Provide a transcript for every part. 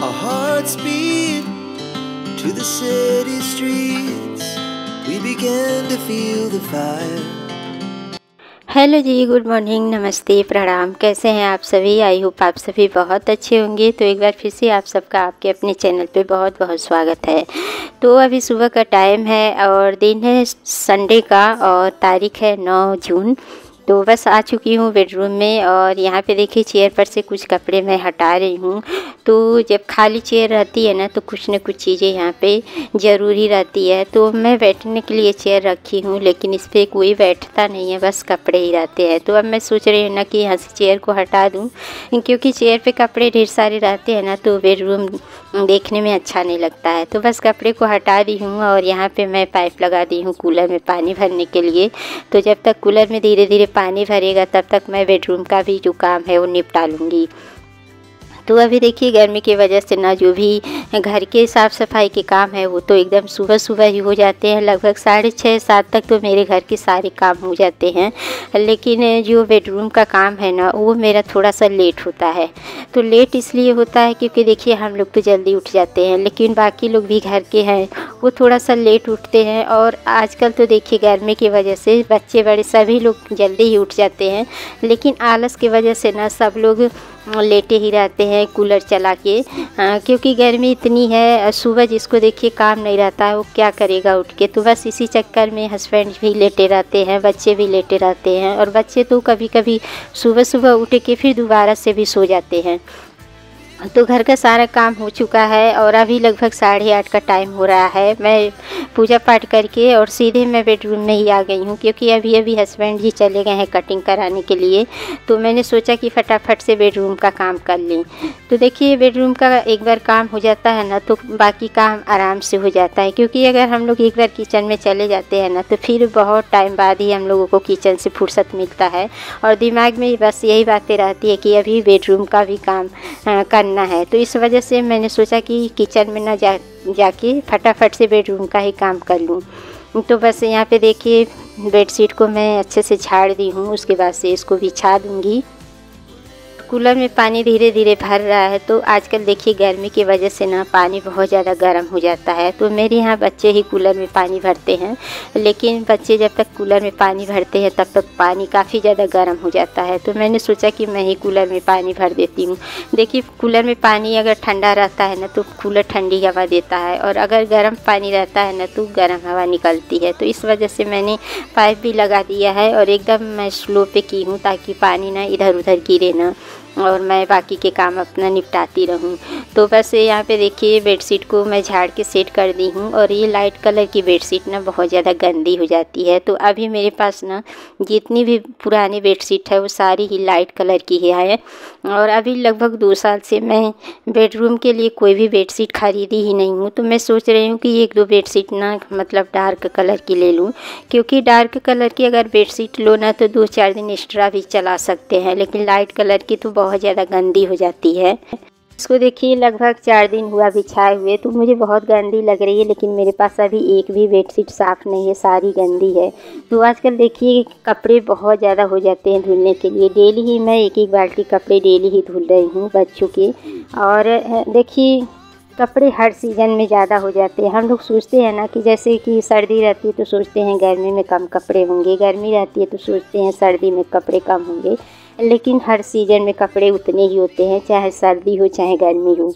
Our hearts beat to the city streets. We began to feel the fire. Hello जी, good morning, नमस्ते, प्रणाम। कैसे हैं आप सभी? आई होप आप सभी बहुत अच्छे होंगे। तो एक बार फिर से आप सबका आपके अपने चैनल पे बहुत बहुत स्वागत है। तो अभी सुबह का टाइम है और दिन है संडे का और तारीख है 9 जून। तो बस आ चुकी हूँ बेडरूम में और यहाँ पे देखिए चेयर पर से कुछ कपड़े मैं हटा रही हूँ। तो जब खाली चेयर रहती है ना तो कुछ न कुछ चीज़ें यहाँ पे ज़रूरी रहती है। तो मैं बैठने के लिए चेयर रखी हूँ लेकिन इस पर कोई बैठता नहीं है, बस कपड़े ही रहते हैं। तो अब मैं सोच रही हूँ ना कि यहाँ से चेयर को हटा दूँ, क्योंकि चेयर पे कपड़े ढेर सारे रहते हैं ना तो बेडरूम देखने में अच्छा नहीं लगता है। तो बस कपड़े को हटा दी हूँ और यहाँ पे मैं पाइप लगा दी हूँ कूलर में पानी भरने के लिए। तो जब तक कूलर में धीरे धीरे पानी भरेगा तब तक मैं बेडरूम का भी जो काम है वो निपटा लूँगी। तो अभी देखिए गर्मी की वजह से ना जो भी घर के साफ़ सफाई के काम है वो तो एकदम सुबह सुबह ही हो जाते हैं। लगभग 6:30-7 तक तो मेरे घर के सारे काम हो जाते हैं, लेकिन जो बेडरूम का काम है ना वो मेरा थोड़ा सा लेट होता है। तो लेट इसलिए होता है क्योंकि देखिए हम लोग तो जल्दी उठ जाते हैं, लेकिन बाकी लोग भी घर के हैं वो थोड़ा सा लेट उठते हैं। और आजकल तो देखिए गर्मी की वजह से बच्चे बड़े सभी लोग जल्दी ही उठ जाते हैं, लेकिन आलस की वजह से ना सब लोग लेटे ही रहते हैं कूलर चला के, क्योंकि गर्मी इतनी है। सुबह जिसको देखिए काम नहीं रहता है वो क्या करेगा उठ के। तो बस इसी चक्कर में हस्बैंड भी लेटे रहते हैं, बच्चे भी लेटे रहते हैं। और बच्चे तो कभी कभी सुबह सुबह उठ के फिर दोबारा से भी सो जाते हैं। तो घर का सारा काम हो चुका है और अभी लगभग 8:30 का टाइम हो रहा है। मैं पूजा पाठ करके और सीधे मैं बेडरूम में ही आ गई हूँ, क्योंकि अभी अभी हस्बैंड जी चले गए हैं कटिंग कराने के लिए। तो मैंने सोचा कि फटाफट से बेडरूम का काम कर लें। तो देखिए बेडरूम का एक बार काम हो जाता है ना तो बाकी काम आराम से हो जाता है, क्योंकि अगर हम लोग एक बार किचन में चले जाते हैं ना तो फिर बहुत टाइम बाद ही हम लोगों को किचन से फुर्सत मिलता है और दिमाग में बस यही बातें रहती है कि अभी बेडरूम का भी काम करना है। तो इस वजह से मैंने सोचा कि किचन में ना जाके फटाफट से बेडरूम का ही काम कर लूँ। तो बस यहाँ पे देखिए बेडशीट को मैं अच्छे से झाड़ दी हूँ, उसके बाद से इसको बिछा दूँगी। कूलर में पानी धीरे धीरे भर रहा है। तो आजकल देखिए गर्मी की वजह से ना पानी बहुत ज़्यादा गर्म हो जाता है। तो मेरे यहाँ बच्चे ही कूलर में पानी भरते हैं, लेकिन बच्चे जब तक कूलर में पानी भरते हैं तब तक पानी काफ़ी ज़्यादा गर्म हो जाता है। तो मैंने सोचा कि मैं ही कूलर में पानी भर देती हूँ। देखिए कूलर में पानी अगर ठंडा रहता है ना तो कूलर ठंडी हवा देता है, और अगर गर्म पानी रहता है ना तो गर्म हवा निकलती है। तो इस वजह से मैंने पाइप भी लगा दिया है और एकदम मैं स्लो पे की हूँ ताकि पानी ना इधर उधर गिरे ना और मैं बाकी के काम अपना निपटाती रहूं। तो बस यहाँ पे देखिए बेडशीट को मैं झाड़ के सेट कर दी हूँ। और ये लाइट कलर की बेडशीट ना बहुत ज़्यादा गंदी हो जाती है। तो अभी मेरे पास ना जितनी भी पुरानी बेडशीट है वो सारी ही लाइट कलर की है। और अभी लगभग 2 साल से मैं बेडरूम के लिए कोई भी बेडशीट खरीदी ही नहीं हूँ। तो मैं सोच रही हूँ कि 1-2 बेडशीट ना मतलब डार्क कलर की ले लूँ, क्योंकि डार्क कलर की अगर बेडशीट लो ना तो 2-4 दिन एक्स्ट्रा भी चला सकते हैं, लेकिन लाइट कलर की तो बहुत ज़्यादा गंदी हो जाती है। इसको देखिए लगभग 4 दिन हुआ बिछाए हुए, तो मुझे बहुत गंदी लग रही है, लेकिन मेरे पास अभी एक भी बेडशीट साफ़ नहीं है, सारी गंदी है। तो आजकल देखिए कपड़े बहुत ज़्यादा हो जाते हैं धुलने के लिए। डेली ही मैं 1-1 बाल्टी कपड़े डेली ही धुल रही हूँ बच्चों के। और देखिए कपड़े हर सीज़न में ज़्यादा हो जाते हैं। हम लोग सोचते हैं ना कि जैसे कि सर्दी रहती है तो सोचते हैं गर्मी में कम कपड़े होंगे, गर्मी रहती है तो सोचते हैं सर्दी में कपड़े कम होंगे, लेकिन हर सीज़न में कपड़े उतने ही होते हैं, चाहे सर्दी हो चाहे गर्मी हो।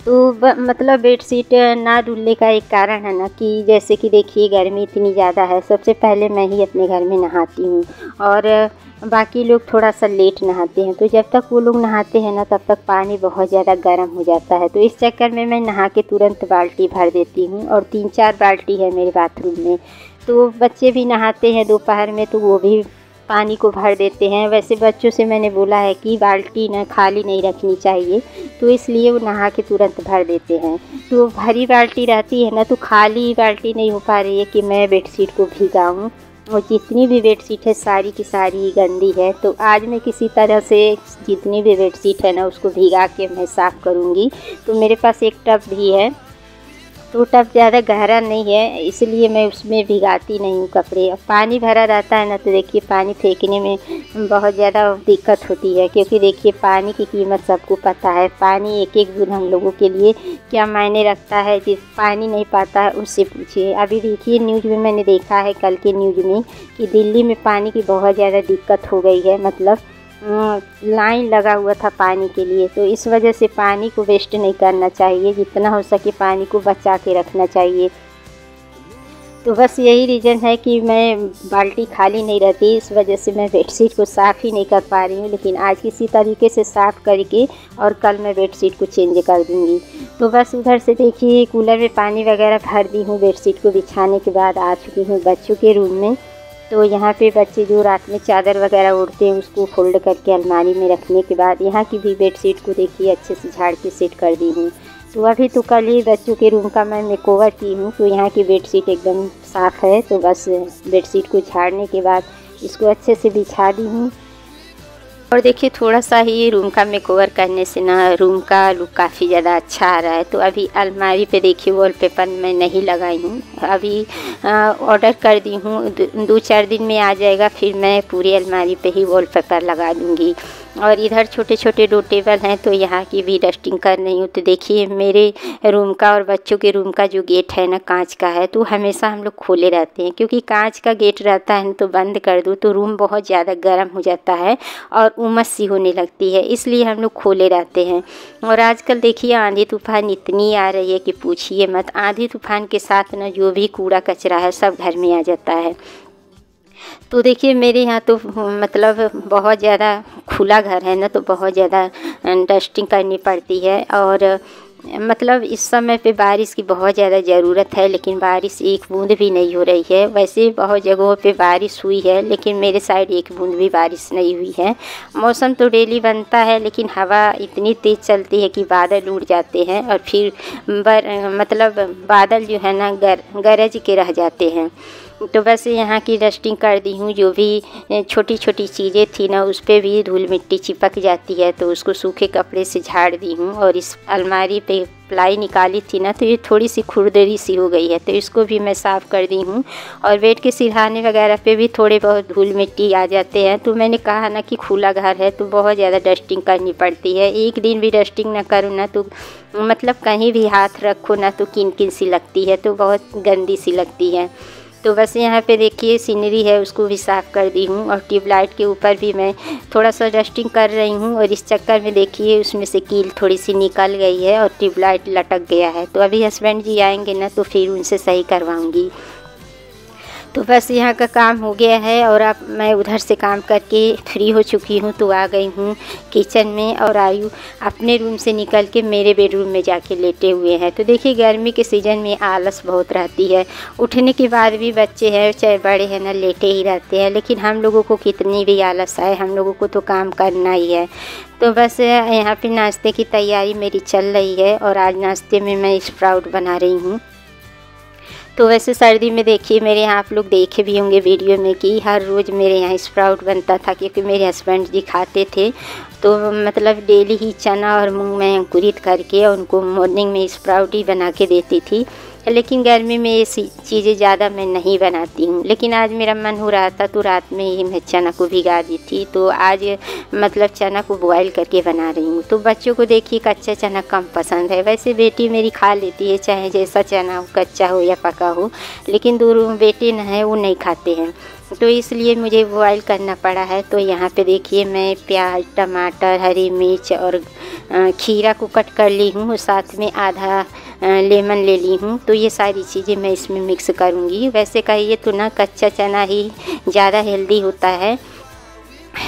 तो मतलब बेडशीट ना धुलने का एक कारण है ना कि जैसे कि देखिए गर्मी इतनी ज़्यादा है। सबसे पहले मैं ही अपने घर में नहाती हूँ और बाकी लोग थोड़ा सा लेट नहाते हैं। तो जब तक वो लोग नहाते हैं ना तब तक पानी बहुत ज़्यादा गर्म हो जाता है। तो इस चक्कर में मैं नहा के तुरंत बाल्टी भर देती हूँ, और 3-4 बाल्टी है मेरे बाथरूम में। तो बच्चे भी नहाते हैं दोपहर में तो वो भी पानी को भर देते हैं। वैसे बच्चों से मैंने बोला है कि बाल्टी ना खाली नहीं रखनी चाहिए, तो इसलिए वो नहा के तुरंत भर देते हैं। तो भरी बाल्टी रहती है ना तो खाली बाल्टी नहीं हो पा रही है कि मैं बेडशीट को भिगाऊँ। और जितनी भी बेडशीट है सारी की सारी गंदी है। तो आज मैं किसी तरह से जितनी भी बेडशीट है ना उसको भिगा के मैं साफ़ करूँगी। तो मेरे पास एक टब भी है तो टब ज़्यादा गहरा नहीं है, इसलिए मैं उसमें भिगाती नहीं हूँ कपड़े। अब पानी भरा रहता है ना, तो देखिए पानी फेंकने में बहुत ज़्यादा दिक्कत होती है, क्योंकि देखिए पानी की कीमत सबको पता है। पानी एक एक बूंद हम लोगों के लिए क्या मायने रखता है। जिस पानी नहीं पाता है उससे पूछिए। अभी देखिए न्यूज़ में मैंने देखा है, कल के न्यूज़ में, कि दिल्ली में पानी की बहुत ज़्यादा दिक्कत हो गई है। मतलब लाइन लगा हुआ था पानी के लिए। तो इस वजह से पानी को वेस्ट नहीं करना चाहिए, जितना हो सके पानी को बचा के रखना चाहिए। तो बस यही रीज़न है कि मैं बाल्टी खाली नहीं रहती, इस वजह से मैं बेडशीट को साफ़ ही नहीं कर पा रही हूँ। लेकिन आज किसी तरीके से साफ़ करके और कल मैं बेडशीट को चेंज कर दूँगी। तो बस उधर से देखिए कूलर में पानी वगैरह भर दी हूँ। बेडशीट को बिछाने के बाद आ चुकी हूँ बच्चों के रूम में। तो यहाँ पे बच्चे जो रात में चादर वगैरह ओढ़ते हैं उसको फोल्ड करके अलमारी में रखने के बाद यहाँ की भी बेडशीट को देखिए अच्छे से झाड़ के सेट कर दी हूँ। तो अभी तो कल ही बच्चों के रूम का मैं मेकओवर की हूँ, तो यहाँ की बेडशीट एकदम साफ़ है। तो बस बेडशीट को झाड़ने के बाद इसको अच्छे से बिछा दी हूँ। और देखिए थोड़ा सा ही रूम का मेकओवर करने से ना रूम का लुक काफ़ी ज़्यादा अच्छा आ रहा है। तो अभी अलमारी पे देखिए वॉलपेपर मैं नहीं लगाई हूँ, अभी ऑर्डर कर दी हूँ। 2-4 दिन में आ जाएगा, फिर मैं पूरी अलमारी पे ही वॉलपेपर लगा दूँगी। और इधर छोटे छोटे 2 टेबल हैं, तो यहाँ की भी डस्टिंग कर रही हूँ। तो देखिए मेरे रूम का और बच्चों के रूम का जो गेट है ना कांच का है, तो हमेशा हम लोग खोले रहते हैं, क्योंकि कांच का गेट रहता है तो बंद कर दो तो रूम बहुत ज़्यादा गर्म हो जाता है और उमस सी होने लगती है, इसलिए हम लोग खोले रहते हैं। और आजकल देखिए आंधी तूफान इतनी आ रही है कि पूछिए मत। आंधी तूफान के साथ ना जो भी कूड़ा कचरा है सब घर में आ जाता है। तो देखिए मेरे यहाँ तो मतलब बहुत ज़्यादा खुला घर है ना, तो बहुत ज़्यादा डस्टिंग करनी पड़ती है। और मतलब इस समय पे बारिश की बहुत ज़्यादा ज़रूरत है, लेकिन बारिश एक बूंद भी नहीं हो रही है। वैसे बहुत जगहों पे बारिश हुई है, लेकिन मेरे साइड एक बूंद भी बारिश नहीं हुई है। मौसम तो डेली बनता है, लेकिन हवा इतनी तेज़ चलती है कि बादल उड़ जाते हैं और फिर मतलब बादल जो है ना गरज के रह जाते हैं। तो बस यहाँ की डस्टिंग कर दी हूँ। जो भी छोटी छोटी चीज़ें थी ना उस पर भी धूल मिट्टी चिपक जाती है, तो उसको सूखे कपड़े से झाड़ दी हूँ। और इस अलमारी पे प्लाई निकाली थी ना, तो ये थोड़ी सी खुरदरी सी हो गई है, तो इसको भी मैं साफ़ कर दी हूँ। और बेड के सिरहाने वगैरह पे भी थोड़े बहुत धूल मिट्टी आ जाते हैं। तो मैंने कहा ना कि खुला घर है तो बहुत ज़्यादा डस्टिंग करनी पड़ती है। एक दिन भी डस्टिंग ना करूँ ना तो मतलब कहीं भी हाथ रखो ना तो किन किन सी लगती है, तो बहुत गंदी सी लगती है। तो बस यहाँ पे देखिए सीनरी है उसको भी साफ़ कर दी हूँ। और ट्यूबलाइट के ऊपर भी मैं थोड़ा सा डस्टिंग कर रही हूँ। और इस चक्कर में देखिए उसमें से कील थोड़ी सी निकल गई है और ट्यूबलाइट लटक गया है। तो अभी हस्बैंड जी आएंगे ना तो फिर उनसे सही करवाऊँगी। तो बस यहाँ का काम हो गया है और अब मैं उधर से काम करके फ्री हो चुकी हूँ। तो आ गई हूँ किचन में और आयु अपने रूम से निकल के मेरे बेडरूम में जाके लेटे हुए हैं। तो देखिए गर्मी के सीज़न में आलस बहुत रहती है, उठने के बाद भी बच्चे हैं चाहे बड़े हैं ना लेटे ही रहते हैं। लेकिन हम लोगों को कितनी भी आलस आए, हम लोगों को तो काम करना ही है। तो बस यहाँ पे नाश्ते की तैयारी मेरी चल रही है और आज नाश्ते में मैं स्प्राउट बना रही हूँ। तो वैसे सर्दी में देखिए मेरे यहाँ आप लोग देखे भी होंगे वीडियो में कि हर रोज़ मेरे यहाँ स्प्राउट बनता था, क्योंकि मेरे हस्बैंड जी खाते थे। तो मतलब डेली ही चना और मूंग में अंकुरित करके और उनको मॉर्निंग में स्प्राउट ही बना के देती थी। लेकिन गर्मी में ये चीज़ें ज़्यादा मैं नहीं बनाती हूँ। लेकिन आज मेरा मन हो रहा था तो रात में ही मैं चना को भिगा दी थी। तो आज मतलब चना को बॉयल करके बना रही हूँ। तो बच्चों को देखिए कच्चा चना कम पसंद है। वैसे बेटी मेरी खा लेती है चाहे जैसा चना हो, कच्चा हो या पका हो, लेकिन दोनों बेटे न हैं वो नहीं खाते हैं, तो इसलिए मुझे बॉयल करना पड़ा है। तो यहाँ पे देखिए मैं प्याज, टमाटर, हरी मिर्च और खीरा को कट कर ली हूँ, साथ में आधा लेमन ले ली हूँ। तो ये सारी चीज़ें मैं इसमें मिक्स करूँगी। वैसे कहिए तो ना कच्चा चना ही ज़्यादा हेल्दी होता है,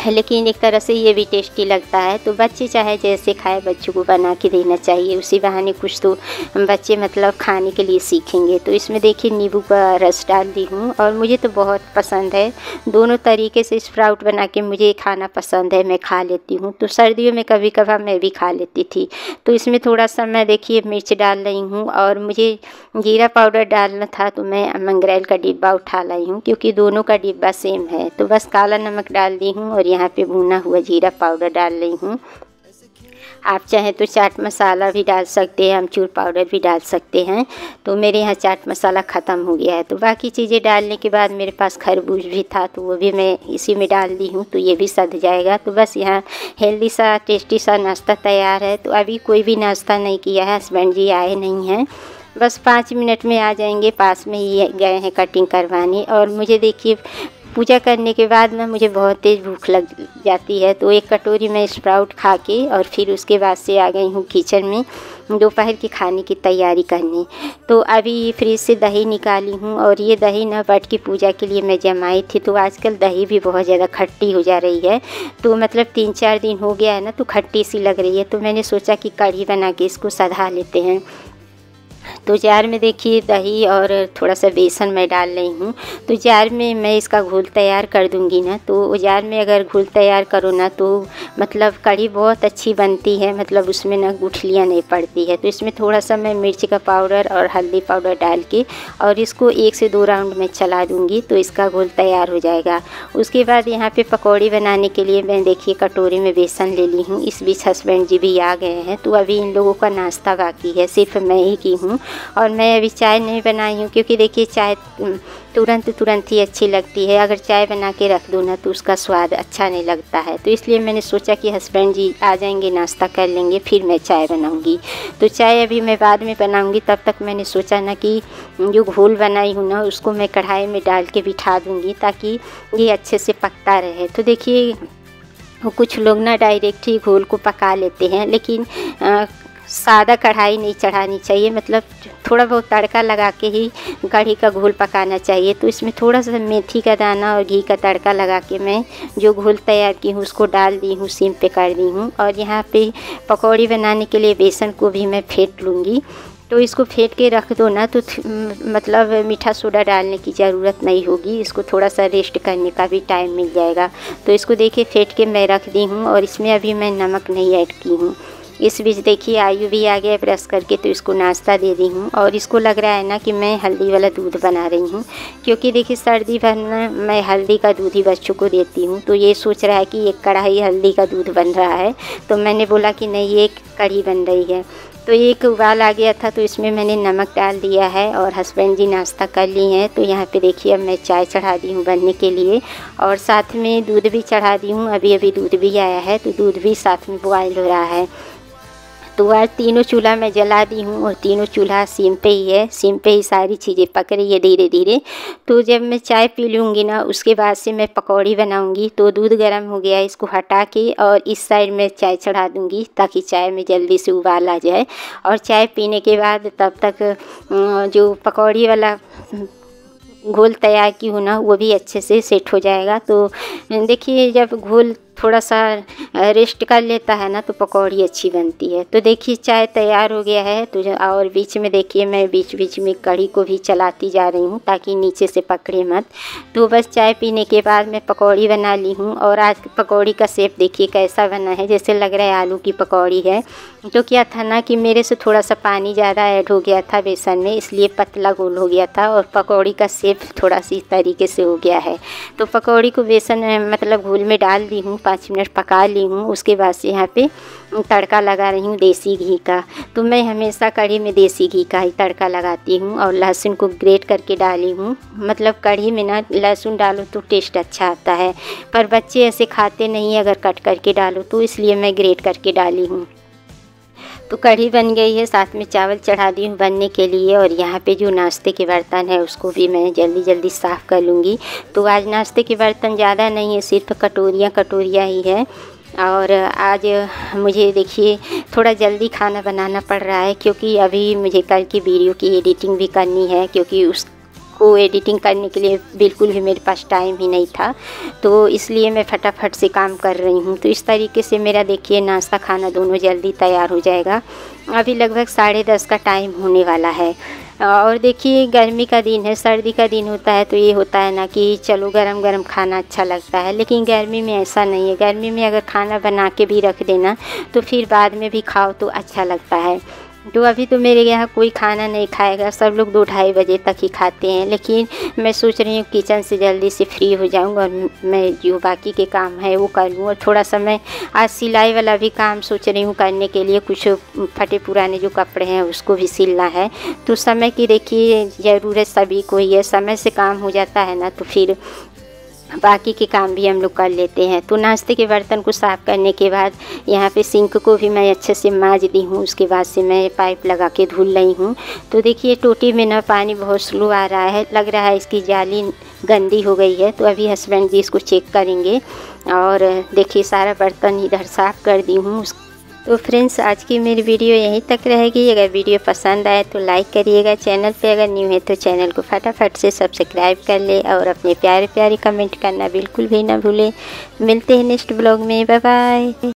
लेकिन एक तरह से ये भी टेस्टी लगता है। तो बच्चे चाहे जैसे खाए, बच्चों को बना के देना चाहिए, उसी बहाने कुछ तो बच्चे मतलब खाने के लिए सीखेंगे। तो इसमें देखिए नींबू का रस डाल दी हूँ और मुझे तो बहुत पसंद है। दोनों तरीके से स्प्राउट बना के मुझे खाना पसंद है, मैं खा लेती हूँ। तो सर्दियों में कभी कभार मैं भी खा लेती थी। तो इसमें थोड़ा सा मैं देखिए मिर्च डाल रही हूँ और मुझे जीरा पाउडर डालना था तो मैं मंगरेल का डिब्बा उठा लाई हूँ, क्योंकि दोनों का डिब्बा सेम है। तो बस काला नमक डाल दी हूँ और यहाँ पे भुना हुआ जीरा पाउडर डाल रही हूँ। आप चाहें तो चाट मसाला भी डाल सकते हैं, अमचूर पाउडर भी डाल सकते हैं। तो मेरे यहाँ चाट मसाला ख़त्म हो गया है, तो बाकी चीज़ें डालने के बाद मेरे पास खरबूज भी था तो वो भी मैं इसी में डाल दी हूँ, तो ये भी सध जाएगा। तो बस यहाँ हेल्दी सा टेस्टी सा नाश्ता तैयार है। तो अभी कोई भी नाश्ता नहीं किया है, हस्बैंड जी आए नहीं हैं, बस 5 मिनट में आ जाएंगे, पास में ही गए हैं कटिंग करवाने। और मुझे देखिए पूजा करने के बाद ना मुझे बहुत तेज़ भूख लग जाती है, तो एक कटोरी में स्प्राउट खा के और फिर उसके बाद से आ गई हूँ किचन में दोपहर के खाने की तैयारी करने। तो अभी फ्रिज से दही निकाली हूँ और ये दही ना वट की पूजा के लिए मैं जमाई थी। तो आजकल दही भी बहुत ज़्यादा खट्टी हो जा रही है, तो मतलब 3-4 दिन हो गया है ना, तो खट्टी सी लग रही है। तो मैंने सोचा कि कढ़ी बना के इसको सधा लेते हैं। तो जार में देखिए दही और थोड़ा सा बेसन मैं डाल रही हूँ। तो जार में मैं इसका घोल तैयार कर दूँगी ना, तो जार में अगर घोल तैयार करो ना तो मतलब कढ़ी बहुत अच्छी बनती है, मतलब उसमें ना गुठलियाँ नहीं पड़ती है। तो इसमें थोड़ा सा मैं मिर्ची का पाउडर और हल्दी पाउडर डाल के और इसको 1 से 2 राउंड में चला दूँगी, तो इसका घोल तैयार हो जाएगा। उसके बाद यहाँ पे पकौड़ी बनाने के लिए मैं देखिए कटोरी में बेसन ले ली हूँ। इस बीच हस्बैंड जी भी आ गए हैं, तो अभी इन लोगों का नाश्ता बाकी है, सिर्फ मैं ही की हूँ। और मैं अभी चाय नहीं बनाई हूँ, क्योंकि देखिए चाय तुरंत ही अच्छी लगती है, अगर चाय बना के रख दूँ ना तो उसका स्वाद अच्छा नहीं लगता है। तो इसलिए मैंने सोचा कि हस्बैंड जी आ जाएंगे, नाश्ता कर लेंगे, फिर मैं चाय बनाऊँगी। तो चाय अभी मैं बाद में बनाऊँगी, तब तक मैंने सोचा ना कि जो घोल बनाई हूँ ना उसको मैं कढ़ाई में डाल के बिठा दूँगी, ताकि ये अच्छे से पकता रहे। तो देखिए कुछ लोग ना डायरेक्ट ही घोल को पका लेते हैं, लेकिन सादा कढ़ाई नहीं चढ़ानी चाहिए, मतलब थोड़ा बहुत तड़का लगा के ही कढ़ी का घोल पकाना चाहिए। तो इसमें थोड़ा सा मेथी का दाना और घी का तड़का लगा के मैं जो घोल तैयार की हूँ उसको डाल दी हूँ, सिम पे कर दी हूँ। और यहाँ पे पकौड़ी बनाने के लिए बेसन को भी मैं फेंट लूँगी। तो इसको फेंट के रख दो ना तो मतलब मीठा सोडा डालने की ज़रूरत नहीं होगी, इसको थोड़ा सा रेस्ट करने का भी टाइम मिल जाएगा। तो इसको देखिए फेंट के मैं रख दी हूँ और इसमें अभी मैं नमक नहीं ऐड की हूँ। इस बीच देखिए आयु भी आ गया ब्रश करके, तो इसको नाश्ता दे दी हूँ। और इसको लग रहा है ना कि मैं हल्दी वाला दूध बना रही हूँ, क्योंकि देखिए सर्दी भर में मैं हल्दी का दूध ही बच्चों को देती हूँ। तो ये सोच रहा है कि एक कढ़ाई हल्दी का दूध बन रहा है, तो मैंने बोला कि नहीं ये एक कढ़ी बन रही है। तो एक उबाल आ गया था, तो इसमें मैंने नमक डाल दिया है और हस्बैंड जी नाश्ता कर ली हैं। तो यहाँ पे देखिए अब मैं चाय चढ़ा दी हूँ बनने के लिए, और साथ में दूध भी चढ़ा दी हूँ। अभी दूध भी आया है, तो दूध भी साथ में बॉयल हो रहा है। तो आज तीनों चूल्हा मैं जला दी हूँ और तीनों चूल्हा सिम पे ही है, सिम पे ही सारी चीज़ें पक रही है धीरे धीरे। तो जब मैं चाय पी लूँगी ना उसके बाद से मैं पकौड़ी बनाऊँगी। तो दूध गर्म हो गया, इसको हटा के और इस साइड में चाय चढ़ा दूँगी, ताकि चाय में जल्दी से उबाल आ जाए। और चाय पीने के बाद तब तक जो पकौड़ी वाला घोल तैयार की हूँ ना वो भी अच्छे से सेट हो जाएगा। तो देखिए जब घोल थोड़ा सा रेस्ट कर लेता है ना तो पकौड़ी अच्छी बनती है। तो देखिए चाय तैयार हो गया है। तो और बीच में देखिए मैं बीच में कढ़ी को भी चलाती जा रही हूँ, ताकि नीचे से पकड़े मत। तो बस चाय पीने के बाद मैं पकौड़ी बना ली हूँ। और आज पकौड़ी का शेप देखिए कैसा बना है, जैसे लग रहा है आलू की पकौड़ी है। तो क्या था ना कि मेरे से थोड़ा सा पानी ज़्यादा ऐड हो गया था बेसन में, इसलिए पतला गोल हो गया था और पकौड़ी का शेप थोड़ा सी इस तरीके से हो गया है। तो पकौड़ी को बेसन मतलब घोल में डाल दी हूँ, 5 मिनट पका ली हूँ। उसके बाद से यहाँ पे तड़का लगा रही हूँ देसी घी का। तो मैं हमेशा कढ़ी में देसी घी का ही तड़का लगाती हूँ और लहसुन को ग्रेट करके डाली हूँ। मतलब कढ़ी में ना लहसुन डालो तो टेस्ट अच्छा आता है, पर बच्चे ऐसे खाते नहीं अगर कट करके डालो, तो इसलिए मैं ग्रेट करके डाली हूँ। तो कढ़ी बन गई है, साथ में चावल चढ़ा दी हूँ बनने के लिए। और यहाँ पे जो नाश्ते के बर्तन है उसको भी मैं जल्दी साफ़ कर लूँगी। तो आज नाश्ते के बर्तन ज़्यादा नहीं है, सिर्फ कटोरियाँ ही है। और आज मुझे देखिए थोड़ा जल्दी खाना बनाना पड़ रहा है, क्योंकि अभी मुझे कल की वीडियो की एडिटिंग भी करनी है, क्योंकि उसको एडिटिंग करने के लिए बिल्कुल भी मेरे पास टाइम ही नहीं था। तो इसलिए मैं फटाफट से काम कर रही हूँ। तो इस तरीके से मेरा देखिए नाश्ता खाना दोनों जल्दी तैयार हो जाएगा। अभी लगभग 10:30 का टाइम होने वाला है। और देखिए गर्मी का दिन है, सर्दी का दिन होता है तो ये होता है ना कि चलो गरम गरम खाना अच्छा लगता है, लेकिन गर्मी में ऐसा नहीं है। गर्मी में अगर खाना बना के भी रख देना तो फिर बाद में भी खाओ तो अच्छा लगता है। तो अभी तो मेरे यहाँ कोई खाना नहीं खाएगा, सब लोग 2-2:30 बजे तक ही खाते हैं। लेकिन मैं सोच रही हूँ किचन से जल्दी से फ्री हो जाऊँ और मैं जो बाकी के काम है वो कर लूँ। और थोड़ा सा मैं आज सिलाई वाला भी काम सोच रही हूँ करने के लिए, कुछ फटे पुराने जो कपड़े हैं उसको भी सिलना है। तो समय की देखिए ज़रूरत सभी को ही है, समय से काम हो जाता है ना तो फिर बाकी के काम भी हम लोग कर लेते हैं। तो नाश्ते के बर्तन को साफ़ करने के बाद यहाँ पे सिंक को भी मैं अच्छे से मांज दी हूँ। उसके बाद से मैं पाइप लगा के धुल रही हूँ। तो देखिए टोटी में ना पानी बहुत स्लो आ रहा है, लग रहा है इसकी जाली गंदी हो गई है। तो अभी हस्बैंड जी इसको चेक करेंगे। और देखिए सारा बर्तन इधर साफ़ कर दी हूँ। तो फ्रेंड्स आज की मेरी वीडियो यहीं तक रहेगी। अगर वीडियो पसंद आए तो लाइक करिएगा, चैनल पे अगर न्यू है तो चैनल को फटाफट से सब्सक्राइब कर ले और अपने प्यारे प्यारे कमेंट करना बिल्कुल भी ना भूलें। मिलते हैं नेक्स्ट ब्लॉग में, बाय बाय।